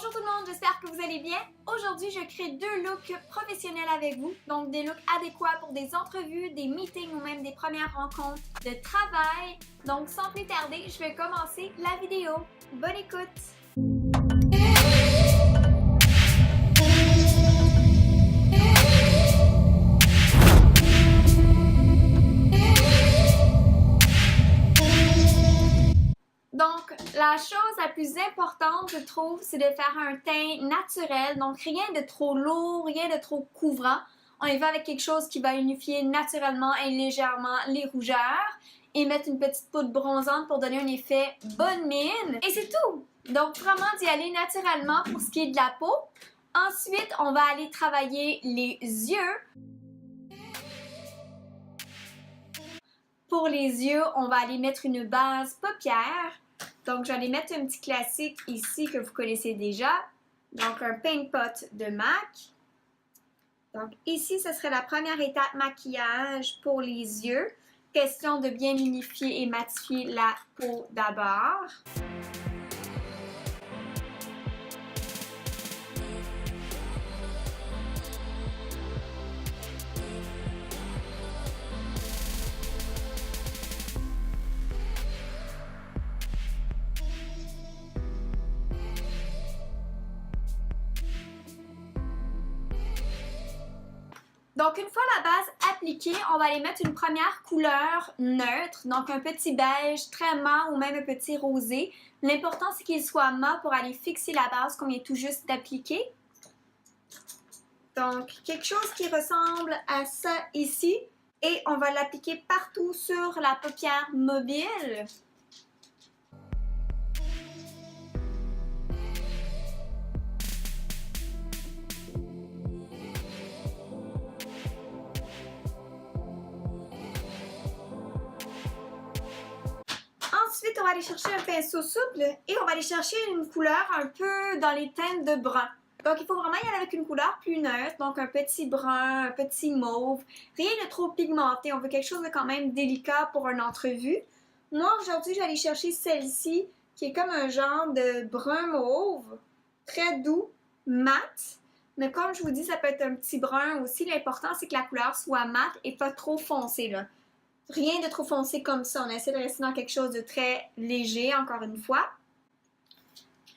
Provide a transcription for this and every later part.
Bonjour tout le monde, j'espère que vous allez bien. Aujourd'hui, je crée deux looks professionnels avec vous. Donc des looks adéquats pour des entrevues, des meetings ou même des premières rencontres de travail. Donc sans plus tarder, je vais commencer la vidéo. Bonne écoute! Donc, la chose la plus importante, je trouve, c'est de faire un teint naturel. Donc, rien de trop lourd, rien de trop couvrant. On y va avec quelque chose qui va unifier naturellement et légèrement les rougeurs et mettre une petite poudre bronzante pour donner un effet bonne mine. Et c'est tout! Donc, vraiment d'y aller naturellement pour ce qui est de la peau. Ensuite, on va aller travailler les yeux. Pour les yeux, on va aller mettre une base paupière. Donc, je vais aller mettre un petit classique ici que vous connaissez déjà. Donc, un Paint Pot de MAC. Donc, ici, ce serait la première étape maquillage pour les yeux. Question de bien unifier et matifier la peau d'abord. Donc, une fois la base appliquée, on va aller mettre une première couleur neutre, donc un petit beige très mat ou même un petit rosé. L'important, c'est qu'il soit mat pour aller fixer la base qu'on vient tout juste d'appliquer. Donc, quelque chose qui ressemble à ça ici. Et on va l'appliquer partout sur la paupière mobile. Ensuite, on va aller chercher un pinceau souple et on va aller chercher une couleur un peu dans les teintes de brun. Donc, il faut vraiment y aller avec une couleur plus neutre, donc un petit brun, un petit mauve. Rien de trop pigmenté, on veut quelque chose de quand même délicat pour une entrevue. Moi, aujourd'hui, je vais aller chercher celle-ci, qui est comme un genre de brun mauve, très doux, mat. Mais comme je vous dis, ça peut être un petit brun aussi. L'important, c'est que la couleur soit mat et pas trop foncée, là. Rien de trop foncé comme ça. On essaie de rester dans quelque chose de très léger, encore une fois.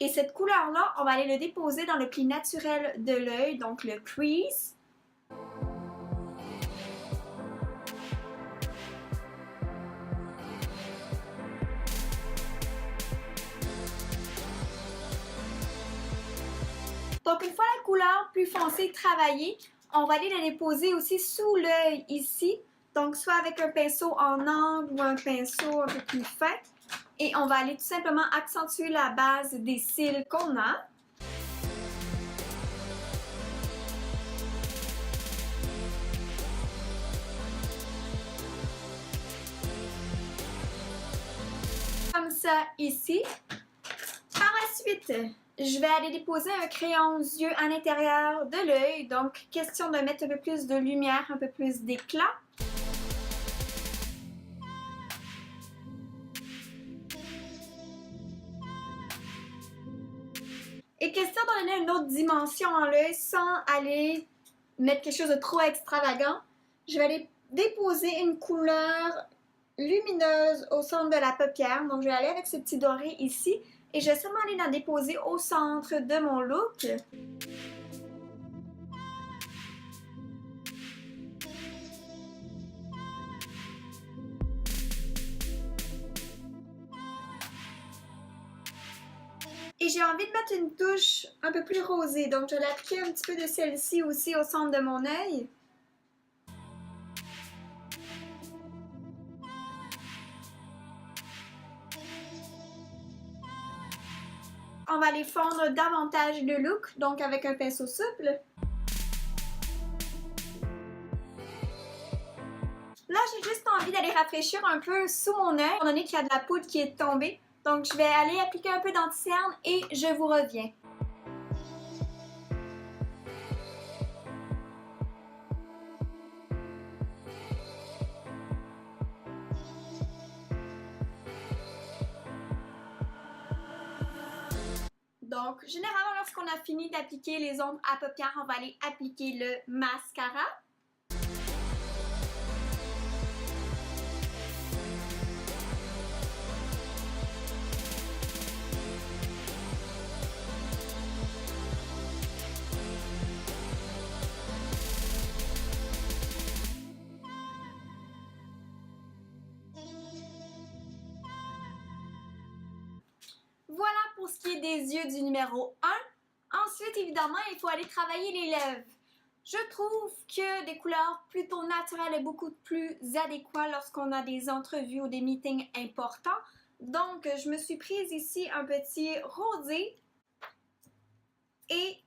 Et cette couleur-là, on va aller le déposer dans le pli naturel de l'œil, donc le crease. Donc, une fois la couleur plus foncée travaillée, on va aller la déposer aussi sous l'œil ici. Donc, soit avec un pinceau en angle ou un pinceau un peu plus fin. Et on va aller tout simplement accentuer la base des cils qu'on a. Comme ça ici. Par la suite, je vais aller déposer un crayon yeux à l'intérieur de l'œil. Donc, question de mettre un peu plus de lumière, un peu plus d'éclat. Et question d'en donner une autre dimension en l'œil sans aller mettre quelque chose de trop extravagant. Je vais aller déposer une couleur lumineuse au centre de la paupière. Donc, je vais aller avec ce petit doré ici. Et je vais seulement aller la déposer au centre de mon look. Et j'ai envie de mettre une touche un peu plus rosée. Donc, je vais l'appliquer un petit peu de celle-ci aussi au centre de mon œil. On va aller fondre davantage le look, donc avec un pinceau souple. Là, j'ai juste envie d'aller rafraîchir un peu sous mon œil, étant donné qu'il y a de la poudre qui est tombée. Donc, je vais aller appliquer un peu d'anti-cerne et je vous reviens. Donc, Donc, généralement, lorsqu'on a fini d'appliquer les ombres à paupières, on va aller appliquer le mascara. Voilà pour ce qui est des yeux du numéro 1. Ensuite, évidemment, il faut aller travailler les lèvres. Je trouve que des couleurs plutôt naturelles est beaucoup plus adéquat lorsqu'on a des entrevues ou des meetings importants. Donc, je me suis prise ici un petit rosé et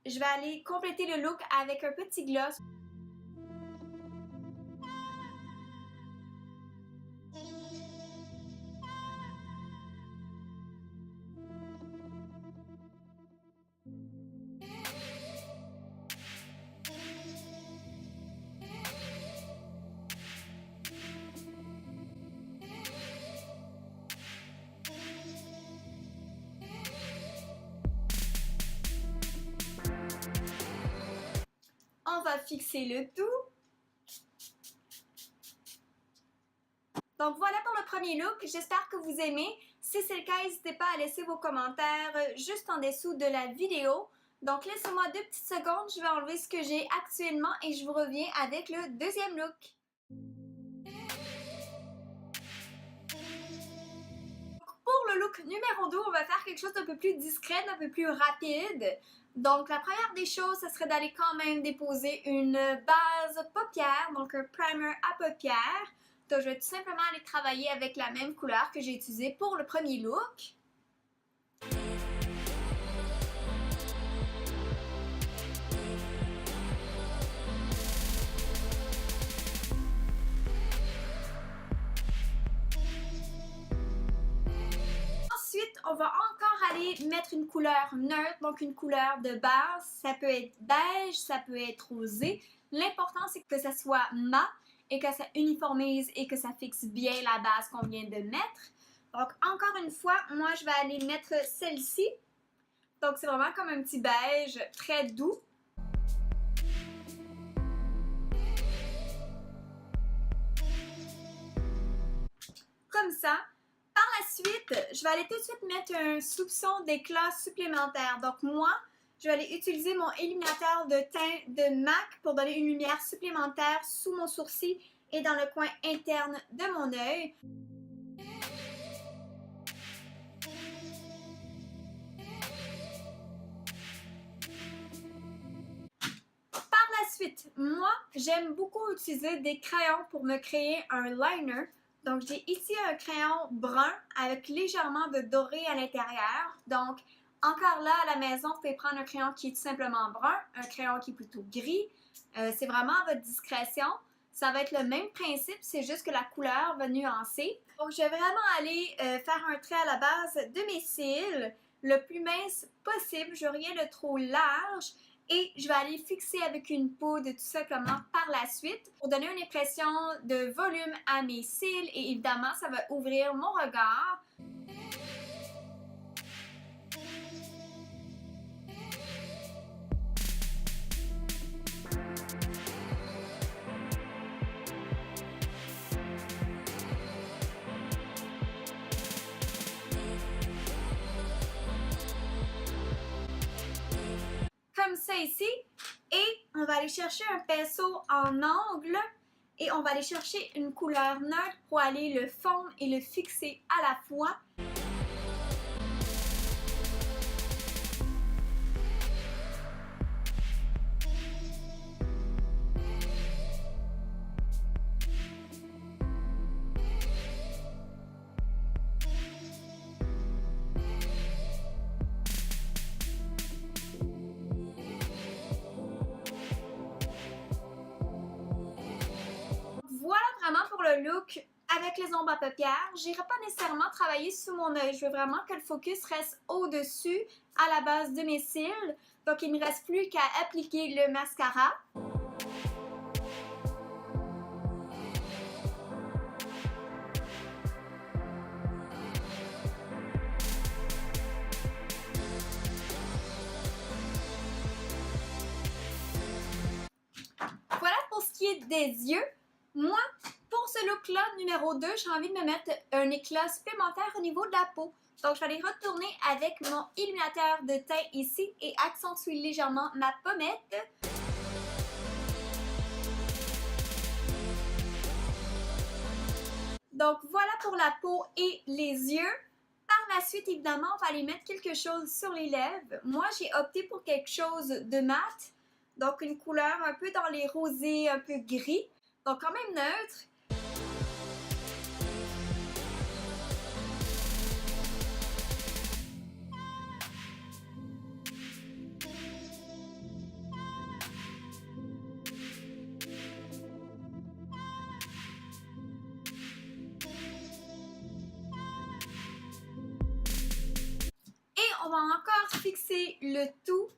je vais aller compléter le look avec un petit gloss. On va fixer le tout. Donc voilà pour le premier look, j'espère que vous aimez. Si c'est le cas, n'hésitez pas à laisser vos commentaires juste en dessous de la vidéo. Donc laissez-moi 2 petites secondes, je vais enlever ce que j'ai actuellement et je vous reviens avec le deuxième look. Pour le look numéro 2, on va faire quelque chose d'un peu plus discret, d'un peu plus rapide. Donc la première des choses, ce serait d'aller quand même déposer une base paupière, donc un primer à paupières. Donc, je vais tout simplement aller travailler avec la même couleur que j'ai utilisée pour le premier look. Ensuite, on va encore aller mettre une couleur neutre, donc une couleur de base. Ça peut être beige, ça peut être rosé. L'important, c'est que ça soit mat et que ça uniformise et que ça fixe bien la base qu'on vient de mettre. Donc, encore une fois, moi, je vais aller mettre celle-ci. Donc, c'est vraiment comme un petit beige très doux. Comme ça. Par la suite, je vais aller tout de suite mettre un soupçon d'éclat supplémentaire. Donc, moi, je vais aller utiliser mon illuminateur de teint de MAC pour donner une lumière supplémentaire sous mon sourcil et dans le coin interne de mon œil. Par la suite, moi, j'aime beaucoup utiliser des crayons pour me créer un liner. Donc, j'ai ici un crayon brun avec légèrement de doré à l'intérieur. Donc, encore là, à la maison, vous pouvez prendre un crayon qui est tout simplement brun, un crayon qui est plutôt gris. C'est vraiment à votre discrétion. Ça va être le même principe, c'est juste que la couleur va nuancer. Donc, je vais vraiment aller faire un trait à la base de mes cils, le plus mince possible. Je veux rien de trop large. Et je vais aller fixer avec une poudre tout simplement par la suite pour donner une impression de volume à mes cils et évidemment, ça va ouvrir mon regard. Comme ça ici. Et on va aller chercher un pinceau en angle et on va aller chercher une couleur neutre pour aller le fondre et le fixer à la fois. Voilà vraiment pour le look avec les ombres à paupières. J'irai pas nécessairement travailler sous mon œil. Je veux vraiment que le focus reste au-dessus, à la base de mes cils. Donc, il ne me reste plus qu'à appliquer le mascara. des yeux. Moi, pour ce look-là, numéro 2, j'ai envie de me mettre un éclat supplémentaire au niveau de la peau. Donc, je vais aller retourner avec mon illuminateur de teint ici et accentuer légèrement ma pommette. Donc, voilà pour la peau et les yeux. Par la suite, évidemment, on va aller mettre quelque chose sur les lèvres. Moi, j'ai opté pour quelque chose de mat. Donc, une couleur un peu dans les rosés, un peu gris. Donc, quand même neutre. Et on va encore fixer le tout.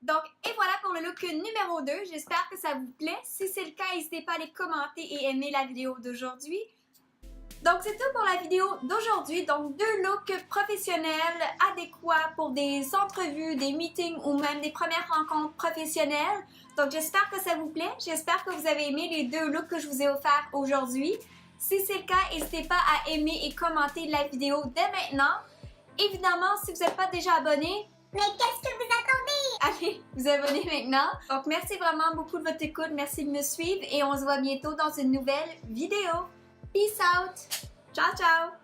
Donc, et voilà pour le look numéro 2. J'espère que ça vous plaît. Si c'est le cas, n'hésitez pas à les commenter et aimer la vidéo d'aujourd'hui. Donc, c'est tout pour la vidéo d'aujourd'hui. Donc, 2 looks professionnels adéquats pour des entrevues, des meetings ou même des premières rencontres professionnelles. Donc, j'espère que ça vous plaît. J'espère que vous avez aimé les 2 looks que je vous ai offerts aujourd'hui. Si c'est le cas, n'hésitez pas à aimer et commenter la vidéo dès maintenant. Évidemment, si vous n'êtes pas déjà abonné, mais qu'est-ce que vous attendez? Allez vous abonner maintenant. Donc, merci vraiment beaucoup de votre écoute. Merci de me suivre et on se voit bientôt dans une nouvelle vidéo. Peace out! Ciao, ciao!